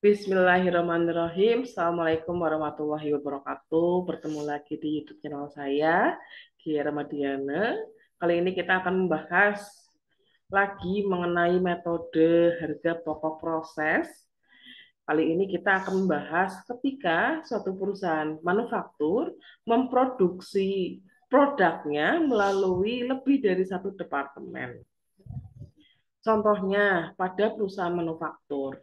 Bismillahirrahmanirrahim. Assalamualaikum warahmatullahi wabarakatuh. Bertemu lagi di YouTube channel saya, Gia Ramadiana. Kali ini kita akan membahas lagi mengenai metode harga pokok proses. Kali ini kita akan membahas ketika suatu perusahaan manufaktur memproduksi produknya melalui lebih dari satu departemen. Contohnya pada perusahaan manufaktur.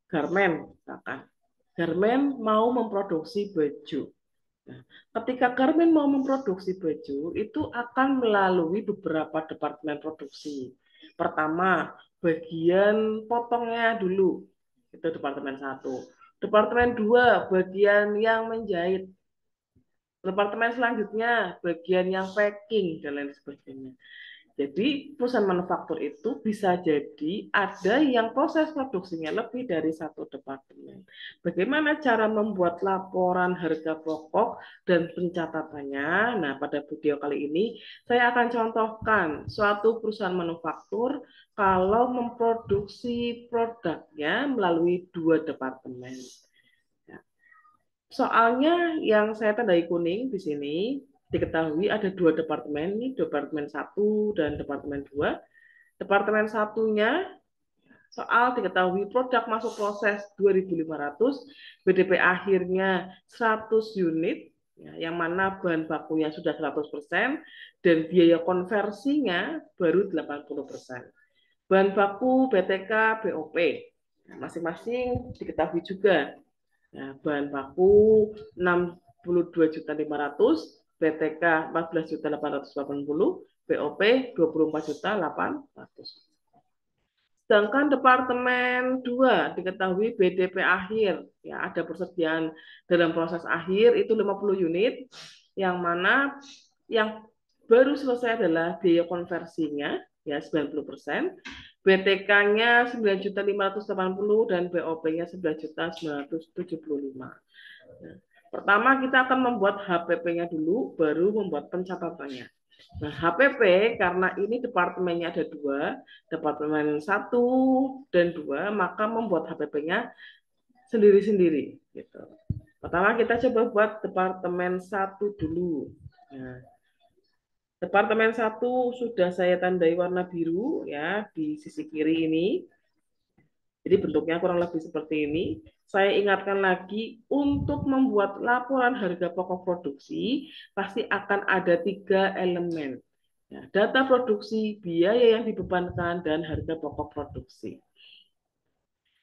Garmen, misalkan. Garmen mau memproduksi baju. Nah, ketika Garmen mau memproduksi baju, itu akan melalui beberapa departemen produksi. Pertama, bagian potongnya dulu, itu departemen satu. Departemen dua, bagian yang menjahit. Departemen selanjutnya, bagian yang packing, dan lain sebagainya. Jadi perusahaan manufaktur itu bisa jadi ada yang proses produksinya lebih dari satu departemen. Bagaimana cara membuat laporan harga pokok dan pencatatannya? Nah, pada video kali ini saya akan contohkan suatu perusahaan manufaktur kalau memproduksi produknya melalui dua departemen. Soalnya yang saya tandai kuning di sini diketahui ada dua departemen, nih departemen satu dan departemen dua. Departemen satunya soal diketahui produk masuk proses 2.500, BDP akhirnya 100 unit, ya, yang mana bahan bakunya sudah 100% dan biaya konversinya baru 80%. Bahan baku, BTK, BOP, masing-masing diketahui juga. Nah, bahan baku 62.500.000, BTK 14.880.000, BOP 24.800.000. Sedangkan departemen 2 diketahui BDP akhir, ya ada persediaan dalam proses akhir itu 50 unit, yang mana yang baru selesai adalah biaya konversinya ya 90%, BTK-nya 9.580 dan BOP-nya 11.975. Nah, pertama kita akan membuat HPP-nya dulu, baru membuat pencatatannya. Nah, HPP karena ini departemennya ada dua, departemen 1 dan 2, maka membuat HPP-nya sendiri-sendiri. Gitu. Pertama kita coba buat departemen 1 dulu. Nah, departemen 1 sudah saya tandai warna biru ya di sisi kiri ini. Jadi bentuknya kurang lebih seperti ini. Saya ingatkan lagi, untuk membuat laporan harga pokok produksi, pasti akan ada 3 elemen. Ya, data produksi, biaya yang dibebankan, dan harga pokok produksi.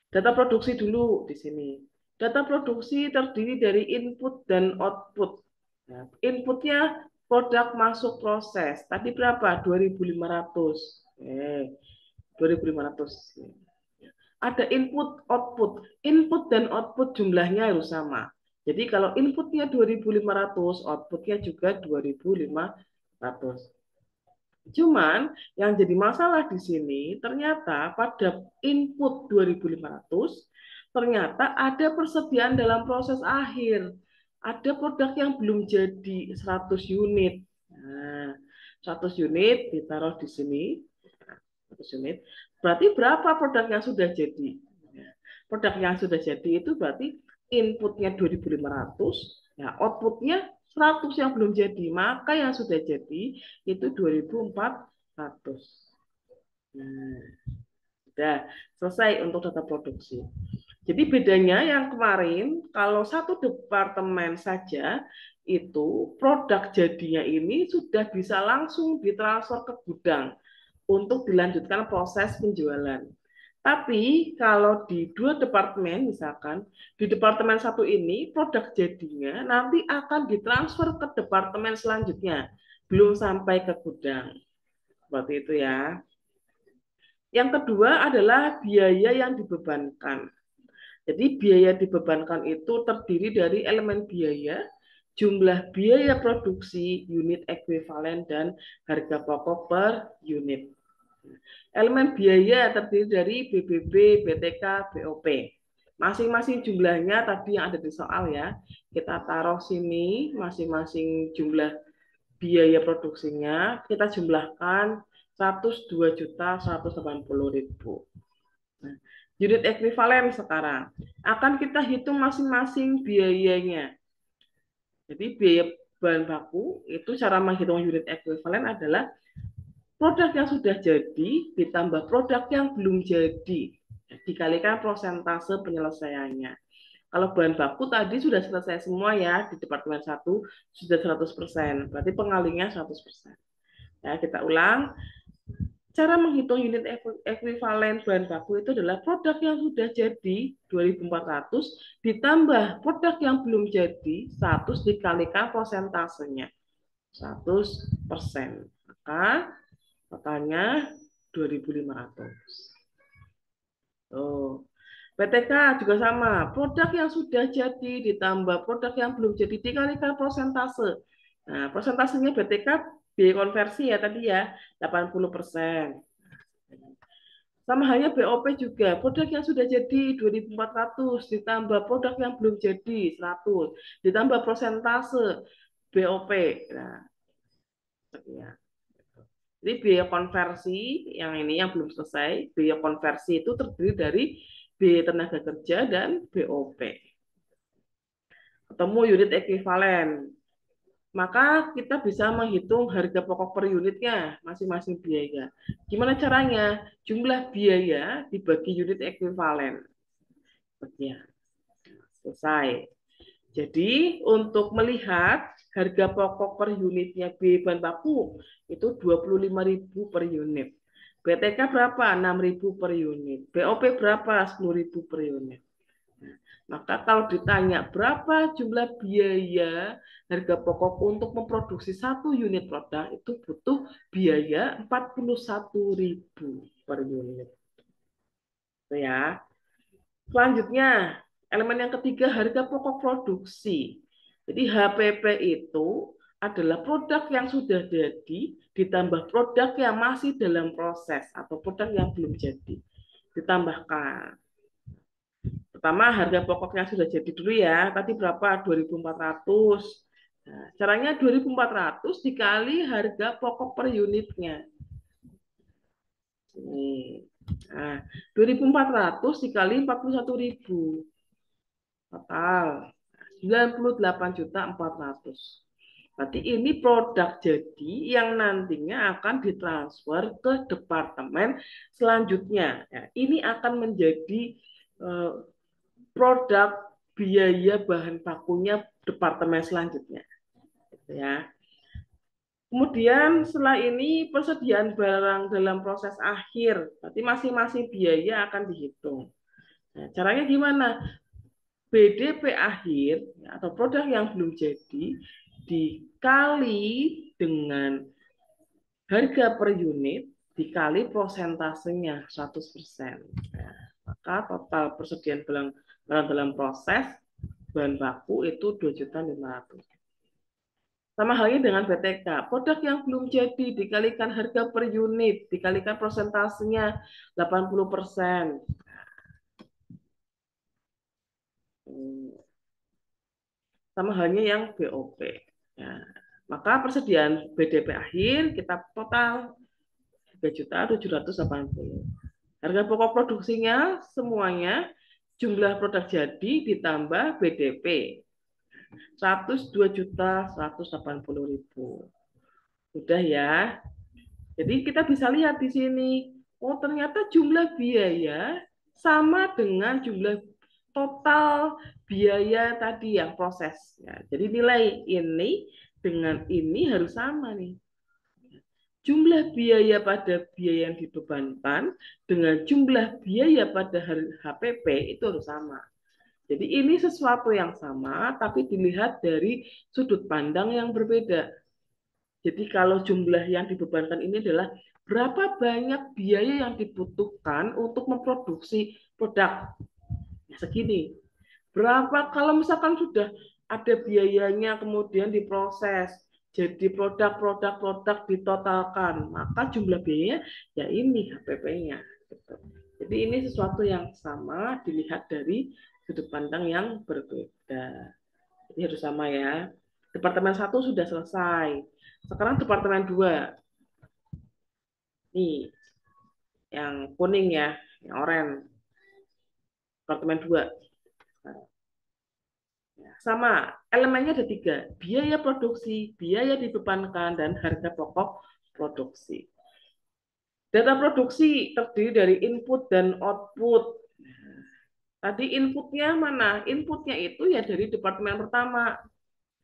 Data produksi dulu di sini. Data produksi terdiri dari input dan output. Ya, inputnya produk masuk proses. Tadi berapa? 2.500. 2.500. Ada input output. Input dan output jumlahnya harus sama. Jadi kalau inputnya 2.500, outputnya juga 2.500. Cuman yang jadi masalah di sini ternyata pada input 2.500 ternyata ada persediaan dalam proses akhir. Ada produk yang belum jadi 100 unit. Nah, 100 unit ditaruh di sini. 100 unit. Berarti berapa produk yang sudah jadi? Produk yang sudah jadi itu berarti inputnya 2.500, ya, outputnya 100 yang belum jadi. Maka yang sudah jadi itu 2.400. Nah, sudah selesai untuk data produksi. Jadi bedanya yang kemarin, kalau satu departemen saja, itu produk jadinya ini sudah bisa langsung ditransfer ke gudang untuk dilanjutkan proses penjualan. Tapi kalau di dua departemen, misalkan di departemen satu ini produk jadinya nanti akan ditransfer ke departemen selanjutnya, belum sampai ke gudang. Seperti itu ya. Yang kedua adalah biaya yang dibebankan. Jadi biaya dibebankan itu terdiri dari elemen biaya, jumlah biaya produksi, unit ekuivalen, dan harga pokok per unit. Elemen biaya terdiri dari BBB, BTK, BOP. Masing-masing jumlahnya tadi yang ada di soal ya. Kita taruh sini masing-masing jumlah biaya produksinya. Kita jumlahkan 102.180.000. Nah, unit ekuivalen sekarang akan kita hitung masing-masing biayanya. Jadi biaya bahan baku itu cara menghitung unit ekuivalen adalah produk yang sudah jadi ditambah produk yang belum jadi dikalikan persentase penyelesaiannya. Kalau bahan baku tadi sudah selesai semua ya di departemen 1 sudah 100%, berarti pengalinya 100%. Ya, kita ulang. Cara menghitung unit ekuivalen bahan baku itu adalah produk yang sudah jadi 2.400 ditambah produk yang belum jadi 100 dikalikan persentasenya 100%. Maka totalnya 2.500. Oh. PTK juga sama, produk yang sudah jadi ditambah produk yang belum jadi dikalikan persentase. Nah, persentasenya BTK biaya konversi ya tadi ya, 80%. Sama halnya BOP juga, produk yang sudah jadi 2.400 ditambah produk yang belum jadi 100 ditambah persentase BOP. Nah, ya. Jadi biaya konversi yang ini yang belum selesai, biaya konversi itu terdiri dari biaya tenaga kerja dan BOP. Ketemu unit ekuivalen. Maka kita bisa menghitung harga pokok per unitnya masing-masing biaya. Gimana caranya? Jumlah biaya dibagi unit ekuivalen. Ya, selesai. Jadi untuk melihat harga pokok per unitnya biaya bahan baku itu 25.000 per unit. BTK berapa? 6.000 per unit. BOP berapa? 10.000 per unit. Maka kalau ditanya berapa jumlah biaya harga pokok untuk memproduksi satu unit produk itu butuh biaya 41.000 per unit. Itu ya. Selanjutnya, elemen yang ketiga harga pokok produksi. Jadi HPP itu adalah produk yang sudah jadi ditambah produk yang masih dalam proses atau produk yang belum jadi ditambahkan. Pertama harga pokoknya sudah jadi dulu ya. Tadi berapa? 2.400. Nah, caranya 2.400 dikali harga pokok per unitnya. Ini. Nah, 2.400 dikali 41.000. Total 98.400.000. Berarti ini produk jadi yang nantinya akan ditransfer ke departemen selanjutnya. Ya, ini akan menjadi produk biaya bahan bakunya departemen selanjutnya. Ya. Kemudian setelah ini persediaan barang dalam proses akhir, berarti masing-masing biaya akan dihitung. Nah, caranya gimana? BDP akhir atau produk yang belum jadi dikali dengan harga per unit dikali prosentasenya 100%. Nah, maka total persediaan barang dalam proses bahan baku itu 2.500.000. Sama halnya dengan BTK. Produk yang belum jadi dikalikan harga per unit, dikalikan prosentasenya 80%. Sama halnya yang BOP. Ya. Maka persediaan BDP akhir kita total 3.780.000. Harga pokok produksinya semuanya jumlah produk jadi ditambah BDP 102.180.000. Udah ya. Jadi kita bisa lihat di sini, oh ternyata jumlah biaya sama dengan jumlah total biaya tadi yang proses. Ya, jadi nilai ini dengan ini harus sama nih. Jumlah biaya pada biaya yang dibebankan dengan jumlah biaya pada HPP itu harus sama. Jadi ini sesuatu yang sama, tapi dilihat dari sudut pandang yang berbeda. Jadi kalau jumlah yang dibebankan ini adalah berapa banyak biaya yang dibutuhkan untuk memproduksi produk. Ya, segini. Berapa kalau misalkan sudah ada biayanya kemudian diproses jadi produk ditotalkan, maka jumlah biayanya ya ini HPP-nya. Gitu. Jadi ini sesuatu yang sama dilihat dari sudut pandang yang berbeda. Ini harus sama ya. Departemen 1 sudah selesai. Sekarang departemen 2. Nih, yang kuning ya, yang oranye. Departemen 2. Sama, elemennya ada 3. Biaya produksi, biaya dibebankan, dan harga pokok produksi. Data produksi terdiri dari input dan output. Tadi inputnya mana? Inputnya itu ya dari departemen pertama.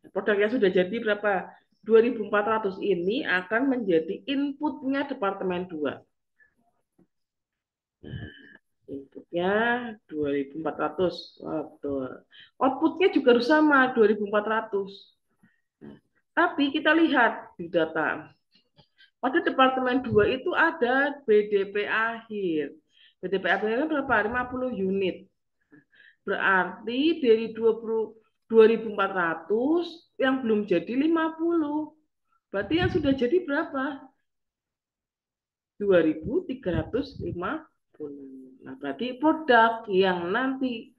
Produknya sudah jadi berapa? 2.400 ini akan menjadi inputnya departemen 2. Inputnya 2.400. Outputnya juga harus sama 2.400. Tapi kita lihat di data. Pada departemen 2 itu ada BDP akhir. BDP akhirnya berapa? 50 unit. Berarti dari 2.400 yang belum jadi 50. Berarti yang sudah jadi berapa? 2.350. Nah, berarti produk yang nanti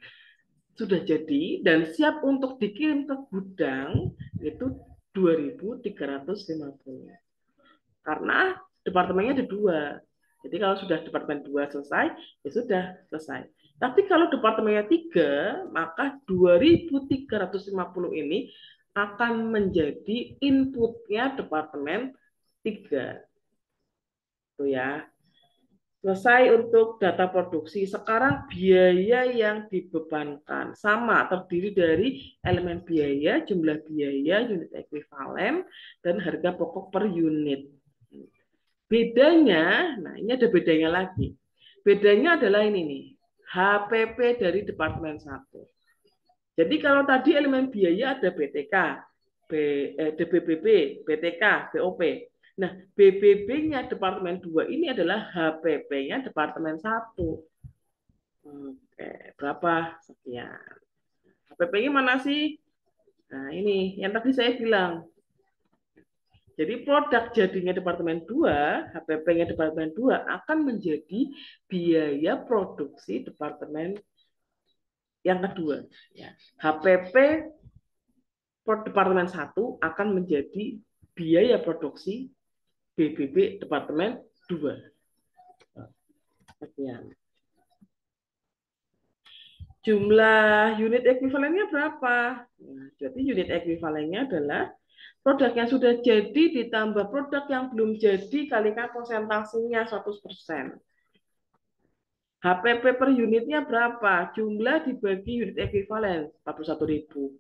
sudah jadi dan siap untuk dikirim ke gudang itu 2.350. Karena departemennya ada 2. Jadi kalau sudah departemen 2 selesai, ya sudah selesai. Tapi kalau departemennya 3, maka 2.350 ini akan menjadi inputnya departemen 3. Itu ya. Selesai untuk data produksi. Sekarang biaya yang dibebankan sama, terdiri dari elemen biaya, jumlah biaya, unit ekuivalen, dan harga pokok per unit. Bedanya, nah ini ada bedanya lagi. Bedanya adalah ini nih, HPP dari Departemen 1. Jadi kalau tadi elemen biaya ada BTK, DBBB, BTK, BOP. Nah, BBB-nya Departemen 2 ini adalah HPP-nya Departemen 1. Oke, berapa? Sekian. HPP-nya mana sih? Nah, ini yang tadi saya bilang. Jadi produk jadinya Departemen 2, HPP-nya Departemen 2 akan menjadi biaya produksi Departemen yang kedua. Ya. HPP Departemen 1 akan menjadi biaya produksi BBB Departemen 2. Sekian. Jumlah unit ekuivalennya berapa? Nah, jadi unit ekuivalennya adalah produk yang sudah jadi ditambah produk yang belum jadi kalikan persentasenya 100%. HPP per unitnya berapa? Jumlah dibagi unit ekuivalen 41.000.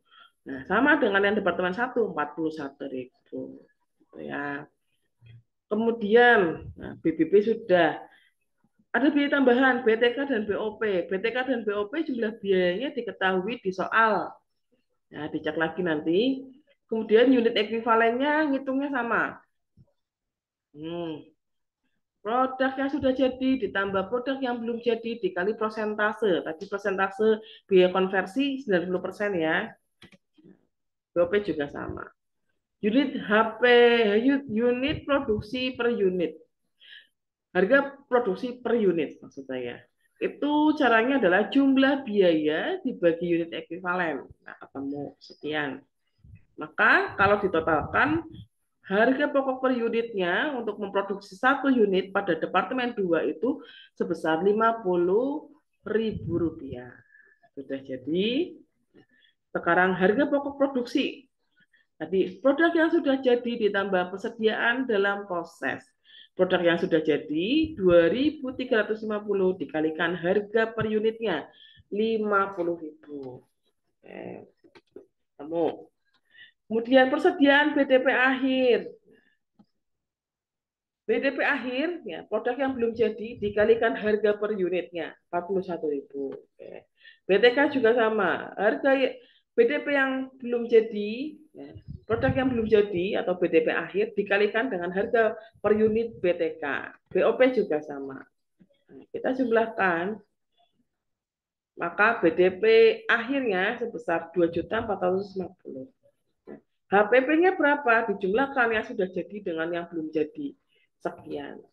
Nah, sama dengan yang departemen 1 41.000. Ya. Kemudian nah, BBB sudah. Ada biaya tambahan BTK dan BOP. BTK dan BOP jumlah biayanya diketahui di soal. Nah, dicek lagi nanti. Kemudian unit ekuivalennya ngitungnya sama. Produk yang sudah jadi ditambah produk yang belum jadi dikali persentase. Tadi persentase biaya konversi 90% ya. BOP juga sama. Unit HP, unit produksi per unit. Harga produksi per unit maksud saya. Itu caranya adalah jumlah biaya dibagi unit ekuivalen. Nah, ketemu sekian. Maka kalau ditotalkan harga pokok per unitnya untuk memproduksi 1 unit pada departemen 2 itu sebesar Rp50.000. Sudah jadi. Sekarang harga pokok produksi. Tadi produk yang sudah jadi ditambah persediaan dalam proses. Produk yang sudah jadi 2.350 dikalikan harga per unitnya 50.000. Kamu. Kemudian persediaan BDP akhir. BDP akhir, ya, produk yang belum jadi dikalikan harga per unitnya 41.000. BTK juga sama. Harga BDP yang belum jadi, ya, produk yang belum jadi atau BDP akhir dikalikan dengan harga per unit BTK. BOP juga sama. Nah, kita jumlahkan, maka BDP akhirnya sebesar 2.450. HPP-nya berapa? Dijumlahkan yang sudah jadi dengan yang belum jadi. Sekian.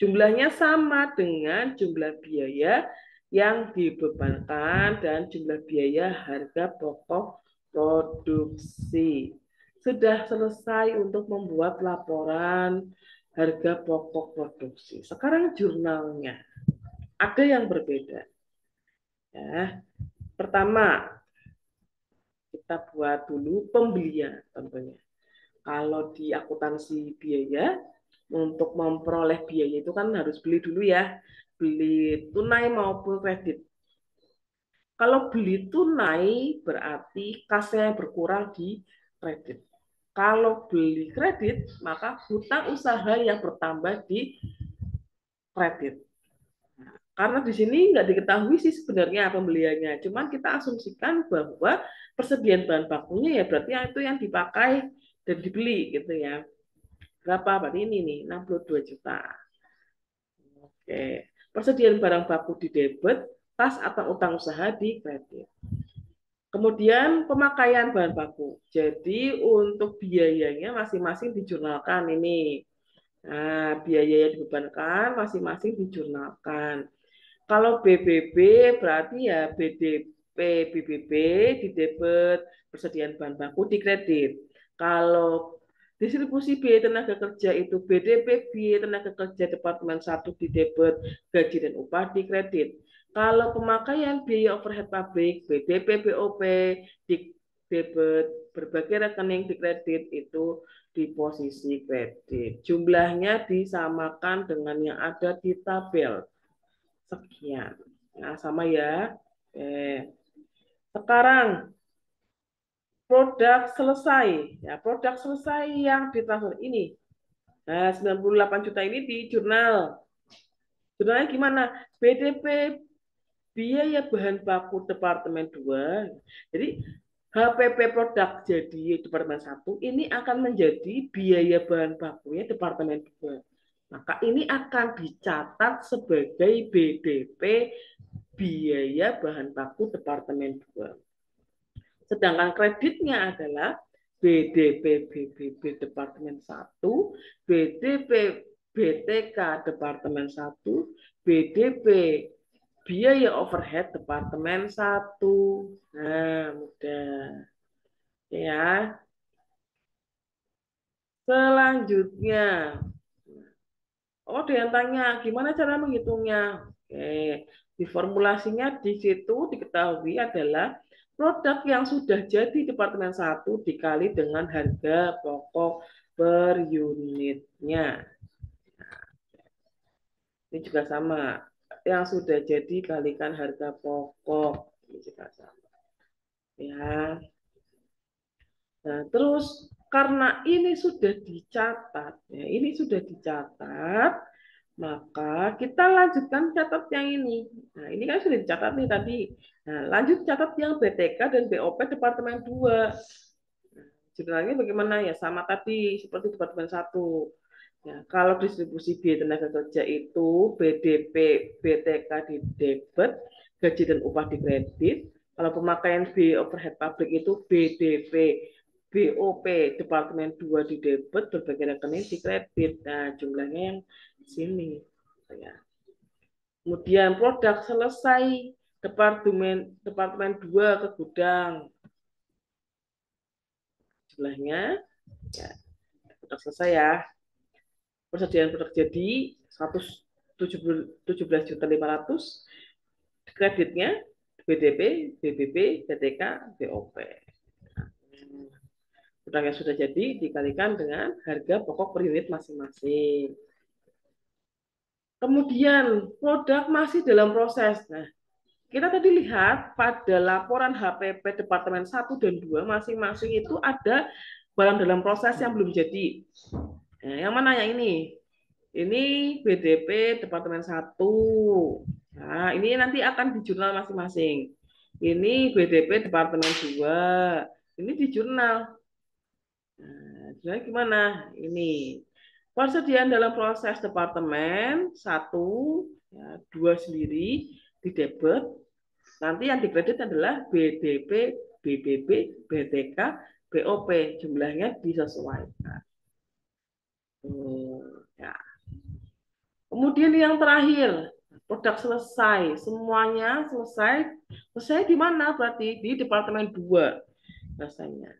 Jumlahnya sama dengan jumlah biaya yang dibebankan dan jumlah biaya harga pokok produksi. Sudah selesai untuk membuat laporan harga pokok produksi. Sekarang jurnalnya. Ada yang berbeda. Ya. Pertama, kita buat dulu pembelian tentunya. Kalau di akuntansi biaya, untuk memperoleh biaya itu kan harus beli dulu ya, beli tunai maupun kredit. Kalau beli tunai berarti kasnya berkurang di kredit. Kalau beli kredit, maka hutang usaha yang bertambah di kredit. Karena di sini nggak diketahui sih sebenarnya pembeliannya. Cuman kita asumsikan bahwa persediaan bahan bakunya ya berarti itu yang dipakai dan dibeli gitu ya. Berapa? Berarti ini nih, 62 juta. Oke. Persediaan barang baku di debit, kas atau utang usaha di kredit. Kemudian pemakaian bahan baku. Jadi untuk biayanya masing-masing dijurnalkan ini. Nah, biaya yang dibebankan masing-masing dijurnalkan. Kalau BBB berarti ya BDP BBB di debit, persediaan bahan baku di kredit. Kalau distribusi biaya tenaga kerja itu BDP biaya tenaga kerja Departemen 1 di debit, gaji dan upah di kredit. Kalau pemakaian biaya overhead pabrik, BDP BOP di debit, berbagai rekening di kredit itu di posisi kredit. Jumlahnya disamakan dengan yang ada di tabel. Sekian. Nah, sama ya. Sekarang produk selesai. Ya, produk selesai yang ditransfer ini. Nah, 98 juta ini di jurnal. Jurnalnya gimana? BDP biaya bahan baku Departemen 2. Jadi HPP produk jadi Departemen 1 ini akan menjadi biaya bahan bakunya Departemen 2. Maka ini akan dicatat sebagai BDP biaya bahan baku Departemen 2. Sedangkan kreditnya adalah BDP BBB Departemen 1, BDP BTK Departemen 1, BDP biaya overhead Departemen 1. Nah, mudah. Ya. Selanjutnya, oh, ada yang tanya, gimana cara menghitungnya? Oke, di formulasinya di situ diketahui adalah produk yang sudah jadi Departemen 1 dikali dengan harga pokok per unitnya. Ini juga sama. Yang sudah jadi kalikan harga pokok. Ini juga sama. Ya. Nah, terus karena ini sudah dicatat, ya, ini sudah dicatat, maka kita lanjutkan catat yang ini. Nah, ini kan sudah dicatat nih tadi. Nah, lanjut catat yang BTK dan BOP Departemen 2. Nah, jurnalnya bagaimana ya? Sama tadi seperti Departemen 1. Ya, kalau distribusi biaya tenaga kerja itu BDP, BTK di debit, gaji dan upah di kredit. Kalau pemakaian biaya overhead pabrik itu BDP, BOP Departemen 2 di debit, berbagai rekening di kredit. Nah, jumlahnya yang di sini. Ya. Kemudian produk selesai, Departemen 2 ke gudang. Jumlahnya, ya, produk selesai ya. Persediaan produk jadi 117.500, kreditnya BDP, BBB, BTK, BOP. Produk yang sudah jadi dikalikan dengan harga pokok per unit masing-masing. Kemudian produk masih dalam proses. Nah, kita tadi lihat pada laporan HPP Departemen 1 dan 2 masing-masing itu ada barang dalam proses yang belum jadi. Nah, yang mana yang ini? Ini BDP Departemen 1. Nah, ini nanti akan di jurnal masing-masing. Ini BDP Departemen 2. Ini di jurnal. Nah, jurnal gimana? Ini. Persediaan dalam proses Departemen 1, ya, 2 sendiri di debit. Nanti yang dikredit adalah BDP, BBB, BTK, BOP. Jumlahnya disesuaikan. Ya. Kemudian yang terakhir, produk selesai. Semuanya selesai. Selesai di mana berarti? Di Departemen 2 rasanya.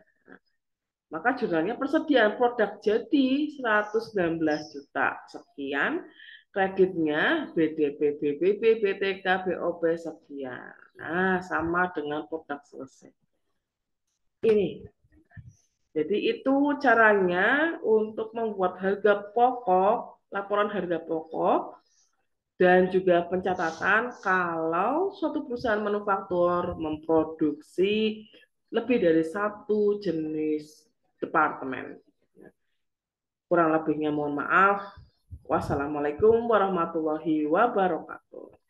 Maka jurnalnya persediaan produk jadi 119 juta sekian. Kreditnya BDP, BBB, BTK, BOB sekian. Nah, sama dengan produk selesai. Ini. Jadi itu caranya untuk membuat harga pokok, laporan harga pokok, dan juga pencatatan kalau suatu perusahaan manufaktur memproduksi lebih dari satu jenis departemen. Kurang lebihnya mohon maaf. Wassalamualaikum warahmatullahi wabarakatuh.